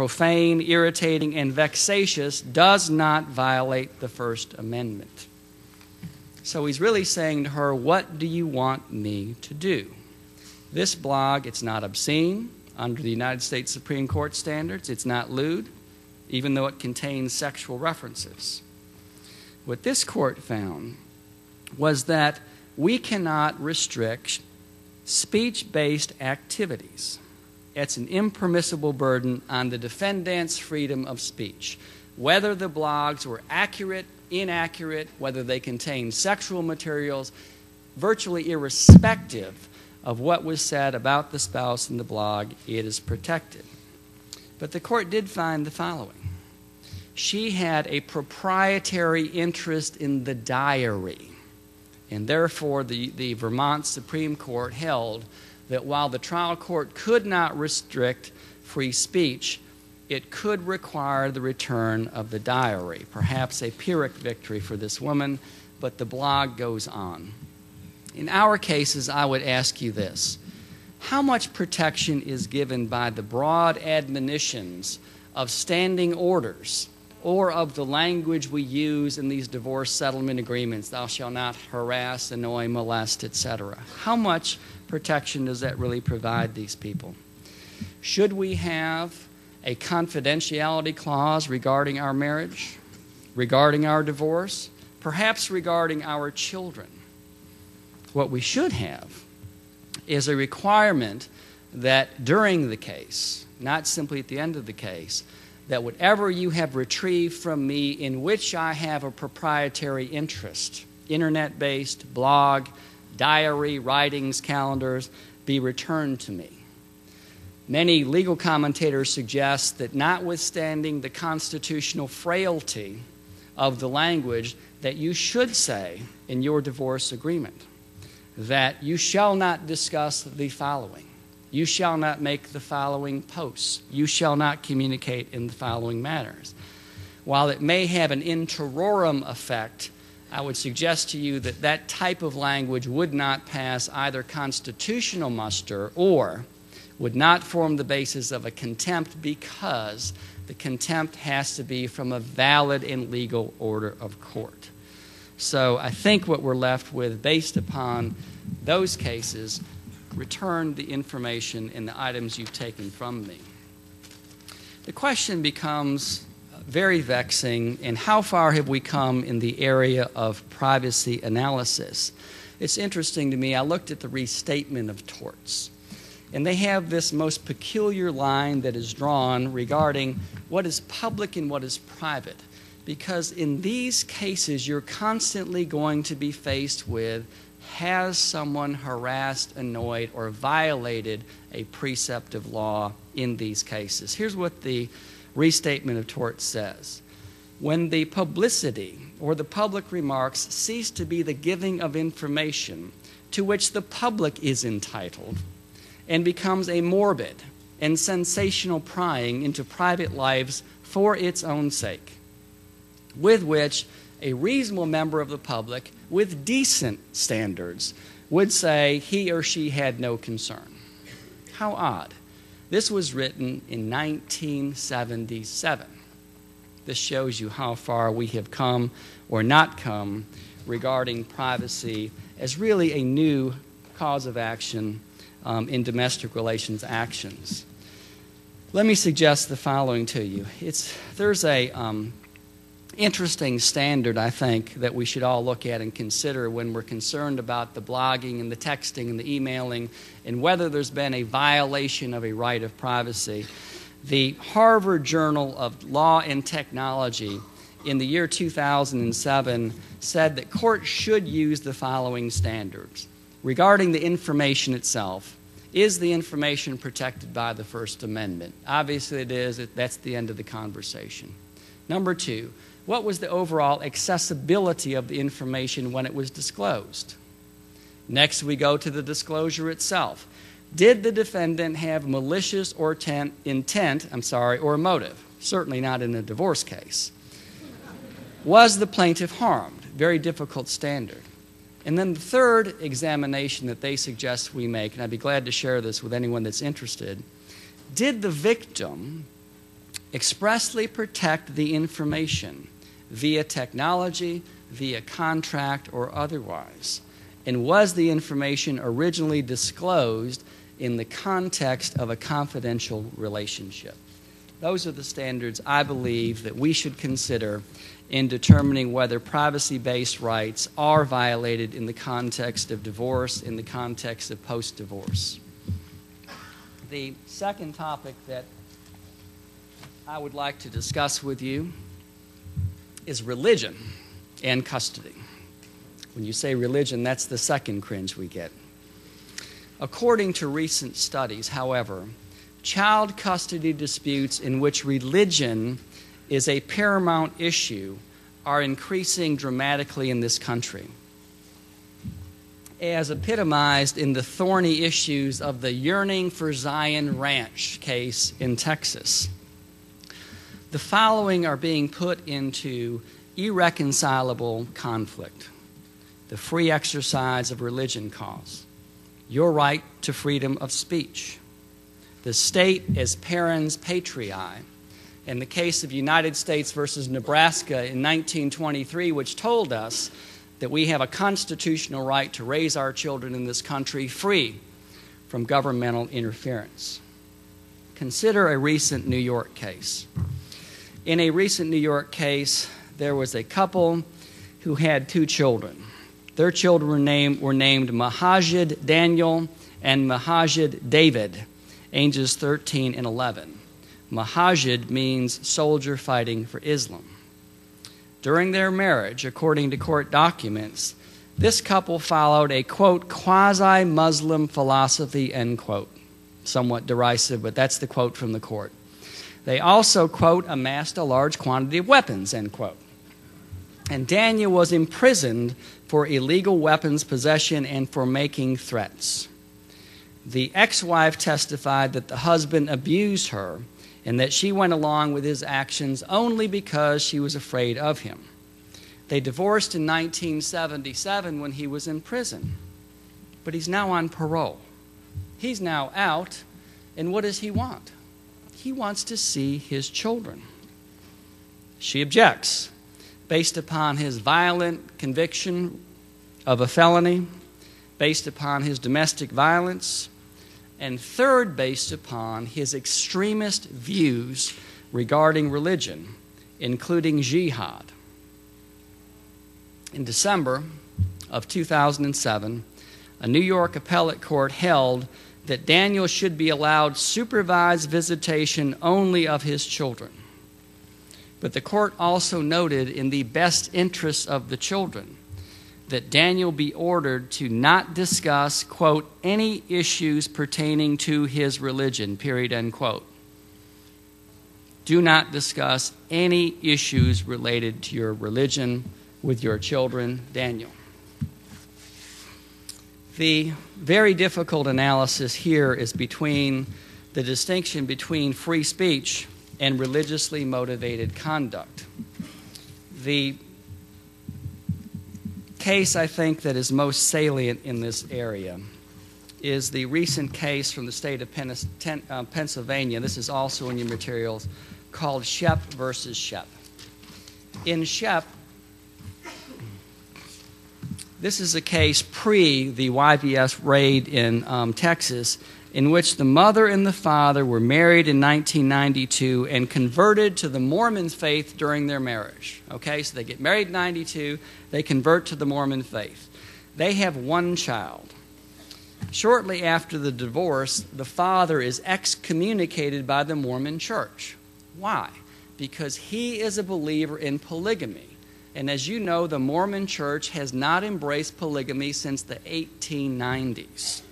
profane, irritating, and vexatious does not violate the First Amendment. So he's really saying to her, what do you want me to do? This blog, it's not obscene under the United States Supreme Court standards. It's not lewd, even though it contains sexual references. What this court found was that we cannot restrict speech-based activities. It's an impermissible burden on the defendant's freedom of speech. Whether the blogs were accurate, inaccurate, whether they contained sexual materials, virtually irrespective of what was said about the spouse in the blog, it is protected. But the court did find the following. She had a proprietary interest in the diary, and therefore the Vermont Supreme Court held that while the trial court could not restrict free speech, it could require the return of the diary. Perhaps a Pyrrhic victory for this woman, but the blog goes on. In our cases, I would ask you this. How much protection is given by the broad admonitions of standing orders or of the language we use in these divorce settlement agreements, thou shalt not harass, annoy, molest, etc.? How much protection does that really provide these people? Should we have a confidentiality clause regarding our marriage, regarding our divorce, perhaps regarding our children? What we should have is a requirement that during the case, not simply at the end of the case, that whatever you have retrieved from me in which I have a proprietary interest, internet-based, blog, diary, writings, calendars, be returned to me. Many legal commentators suggest that notwithstanding the constitutional frailty of the language, that you should say in your divorce agreement that you shall not discuss the following. You shall not make the following posts. You shall not communicate in the following matters. While it may have an in terrorem effect, I would suggest to you that that type of language would not pass either constitutional muster or would not form the basis of a contempt, because the contempt has to be from a valid and legal order of court. So I think what we're left with, based upon those cases, return the information and the items you've taken from me. The question becomes very vexing, and how far have we come in the area of privacy analysis? It's interesting to me, I looked at the restatement of torts, and they have this most peculiar line that is drawn regarding what is public and what is private. Because in these cases, you're constantly going to be faced with, has someone harassed, annoyed, or violated a precept of law in these cases? Here's what the Restatement of Torts says. When the publicity or the public remarks cease to be the giving of information to which the public is entitled and becomes a morbid and sensational prying into private lives for its own sake, with which a reasonable member of the public with decent standards would say he or she had no concern. How odd. This was written in 1977. This shows you how far we have come or not come regarding privacy as really a new cause of action in domestic relations actions. Let me suggest the following to you. There's a interesting standard, I think, that we should all look at and consider when we're concerned about the blogging and the texting and the emailing and whether there's been a violation of a right of privacy. The Harvard Journal of Law and Technology in the year 2007 said that courts should use the following standards. Regarding the information itself, is the information protected by the First Amendment? Obviously it is. That's the end of the conversation. Number two, what was the overall accessibility of the information when it was disclosed? Next, we go to the disclosure itself. Did the defendant have malicious or intent or motive? Certainly not in a divorce case. Was the plaintiff harmed? Very difficult standard. And then the third examination that they suggest we make, and I'd be glad to share this with anyone that's interested, did the victim expressly protect the information via technology, via contract, or otherwise? And was the information originally disclosed in the context of a confidential relationship? Those are the standards I believe that we should consider in determining whether privacy-based rights are violated in the context of divorce, in the context of post-divorce. The second topic that I would like to discuss with you is religion and custody. When you say religion, that's the second cringe we get. According to recent studies, however, child custody disputes in which religion is a paramount issue are increasing dramatically in this country, as epitomized in the thorny issues of the Yearning for Zion Ranch case in Texas. The following are being put into irreconcilable conflict: the free exercise of religion cause, your right to freedom of speech, the state as parens patriae, in the case of United States versus Nebraska in 1923, which told us that we have a constitutional right to raise our children in this country free from governmental interference. Consider a recent New York case. In a recent New York case, there was a couple who had 2 children. Their children were named Mahajid Daniel and Mahajid David, ages 13 and 11. Mahajid means soldier fighting for Islam. During their marriage, according to court documents, this couple followed a, quote, quasi-Muslim philosophy, end quote. Somewhat derisive, but that's the quote from the court. They also, quote, amassed a large quantity of weapons, end quote. And Daniel was imprisoned for illegal weapons possession and for making threats. The ex-wife testified that the husband abused her and that she went along with his actions only because she was afraid of him. They divorced in 1977 when he was in prison, but he's now on parole. He's now out, and what does he want? He wants to see his children. She objects, based upon his violent conviction of a felony, based upon his domestic violence, and third, based upon his extremist views regarding religion, including jihad. In December of 2007, a New York appellate court held that Daniel should be allowed supervised visitation only of his children. But the court also noted, in the best interests of the children, that Daniel be ordered to not discuss, quote, any issues pertaining to his religion, period, end quote. Do not discuss any issues related to your religion with your children, Daniel. The very difficult analysis here is between the distinction between free speech and religiously motivated conduct. The case, I think, that is most salient in this area is the recent case from the state of Pennsylvania. This is also in your materials, called Shep versus Shep. In Shep, this is a case pre the YVS raid in Texas, in which the mother and the father were married in 1992 and converted to the Mormon faith during their marriage. Okay, so they get married in 92, they convert to the Mormon faith. They have 1 child. Shortly after the divorce, the father is excommunicated by the Mormon church. Why? Because he is a believer in polygamy. And as you know, the Mormon church has not embraced polygamy since the 1890s.